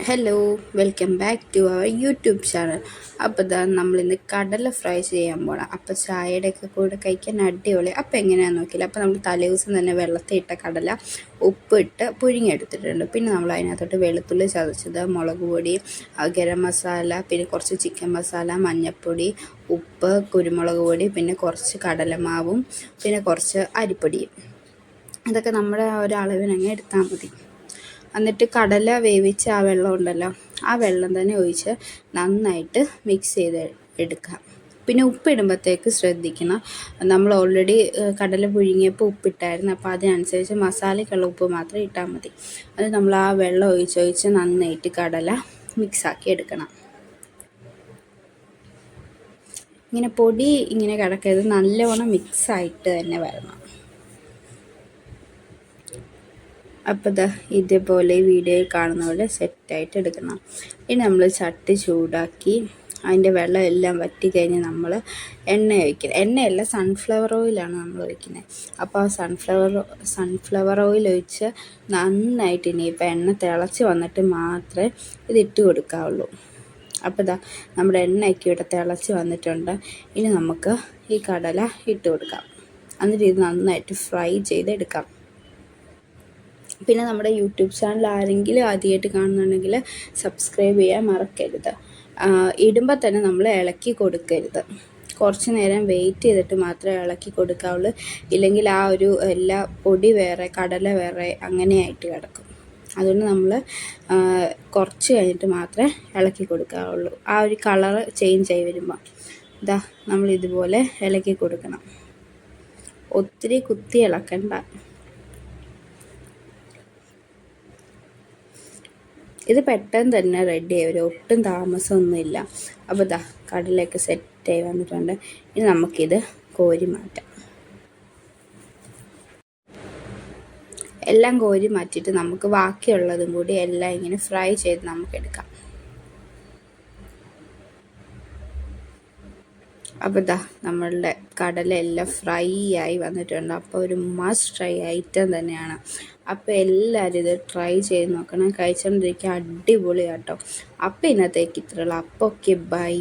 Hello, welcome back to our YouTube channel. അപ്പോൾ ഇതാ നമ്മളിന്ന് കടല ഫ്രൈ ചെയ്യാൻ പോകണം. അപ്പോൾ ചായയുടെയൊക്കെ കൂടെ കഴിക്കാൻ അടിപൊളി. അപ്പോൾ എങ്ങനെയാണെന്ന് നോക്കില്ല. അപ്പോൾ നമ്മൾ തലേദിവസം തന്നെ വെള്ളത്തിൽ ഇട്ട കടല ഉപ്പിട്ട് പുഴുങ്ങിയെടുത്തിട്ടുണ്ട്. പിന്നെ നമ്മൾ അതിനകത്തോട്ട് വെളുത്തുള്ളി ചതച്ചത്, മുളക് പൊടി, ഗരം മസാല, പിന്നെ കുറച്ച് ചിക്കൻ മസാല, മഞ്ഞൾപ്പൊടി, ഉപ്പ്, കുരുമുളക് പൊടി, പിന്നെ കുറച്ച് കടലമാവും, പിന്നെ കുറച്ച് അരിപ്പൊടിയും. ഇതൊക്കെ നമ്മുടെ ഒരളവിനങ്ങ് എടുത്താൽ മതി. എന്നിട്ട് കടല വേവിച്ച ആ വെള്ളം ഉണ്ടല്ലോ, ആ വെള്ളം തന്നെ ഒഴിച്ച് നന്നായിട്ട് മിക്സ് ചെയ്ത് എടുക്കുക. പിന്നെ ഉപ്പിടുമ്പോഴത്തേക്ക് ശ്രദ്ധിക്കണം, നമ്മൾ ഓൾറെഡി കടല പുഴുങ്ങിയപ്പോൾ ഉപ്പിട്ടായിരുന്നു. അപ്പോൾ അതിനനുസരിച്ച് മസാലയ്ക്കുള്ള ഉപ്പ് മാത്രം ഇട്ടാൽ മതി. അത് നമ്മൾ ആ വെള്ളം ഒഴിച്ചൊഴിച്ച് നന്നായിട്ട് കടല മിക്സാക്കി എടുക്കണം. ഇങ്ങനെ പൊടി ഇങ്ങനെ കിടക്കരുത്, നല്ലവണ്ണം മിക്സായിട്ട് തന്നെ വരണം. അപ്പോൾ ഇതേപോലെ വീഡിയോയിൽ കാണുന്ന പോലെ സെറ്റായിട്ട് എടുക്കണം. ഇനി നമ്മൾ ചട്ടി ചൂടാക്കി അതിൻ്റെ വെള്ളം എല്ലാം വറ്റി കഴിഞ്ഞ് നമ്മൾ എണ്ണ ഒഴിക്കണം. എണ്ണയല്ല, സൺഫ്ലവർ ഓയിലാണ് നമ്മൾ ഒഴിക്കുന്നത്. അപ്പോൾ ആ സൺഫ്ലവർ ഓയിൽ ഒഴിച്ച് നന്നായിട്ട് ഇനിയിപ്പോൾ എണ്ണ തിളച്ച് വന്നിട്ട് മാത്രമേ ഇതിട്ട് കൊടുക്കാവുള്ളൂ. അപ്പോൾ നമ്മുടെ എണ്ണയൊക്കെ ഇവിടെ തിളച്ച് വന്നിട്ടുണ്ട്. ഇനി നമുക്ക് ഈ കടല ഇട്ട് കൊടുക്കാം. എന്നിട്ട് ഇത് നന്നായിട്ട് ഫ്രൈ ചെയ്തെടുക്കാം. പിന്നെ നമ്മുടെ യൂട്യൂബ് ചാനൽ ആരെങ്കിലും ആദ്യമായിട്ട് കാണുന്നുണ്ടെങ്കിൽ സബ്സ്ക്രൈബ് ചെയ്യാൻ മറക്കരുത്. ഇടുമ്പോൾ തന്നെ നമ്മൾ ഇളക്കി കൊടുക്കരുത്. കുറച്ച് നേരം വെയിറ്റ് ചെയ്തിട്ട് മാത്രമേ ഇളക്കി കൊടുക്കാവുള്ളൂ. ഇല്ലെങ്കിൽ ആ ഒരു എല്ലാ പൊടി വേറെ കടല വേറെ അങ്ങനെയായിട്ട് കിടക്കും. അതുകൊണ്ട് നമ്മൾ കുറച്ച് കഴിഞ്ഞിട്ട് മാത്രമേ ഇളക്കി കൊടുക്കാവുള്ളൂ. ആ ഒരു കളറ് ചേഞ്ച് ആയി വരുമ്പോൾ നമ്മൾ ഇതുപോലെ ഇളക്കി കൊടുക്കണം. ഒത്തിരി കുത്തി ഇളക്കണ്ട. ഇത് പെട്ടെന്ന് തന്നെ റെഡിയായി വരും, ഒട്ടും താമസമൊന്നുമില്ല. അപ്പോൾ കടലയൊക്കെ സെറ്റായി വന്നിട്ടുണ്ട്. ഇനി നമുക്കിത് കോരി മാറ്റാം. എല്ലാം കോരി മാറ്റിയിട്ട് നമുക്ക് ബാക്കിയുള്ളതും കൂടി എല്ലാം ഇങ്ങനെ ഫ്രൈ ചെയ്ത് നമുക്കെടുക്കാം. അപ്പോൾ നമ്മളുടെ കടല എല്ലാം ഫ്രൈ ആയി വന്നിട്ടുണ്ട്. അപ്പോൾ ഒരു മസ്റ്റ് ട്രൈ ഐറ്റം തന്നെയാണ്. അപ്പോൾ എല്ലാവരും ഇത് ട്രൈ ചെയ്ത് നോക്കണം. കഴിച്ചുകൊണ്ടിരിക്കുക, അടിപൊളിയാട്ടോ. അപ്പോൾ ഇന്നത്തേക്ക് ഇത്രയുള്ളൂ. അപ്പോൾ ഓക്കെ, ബൈ.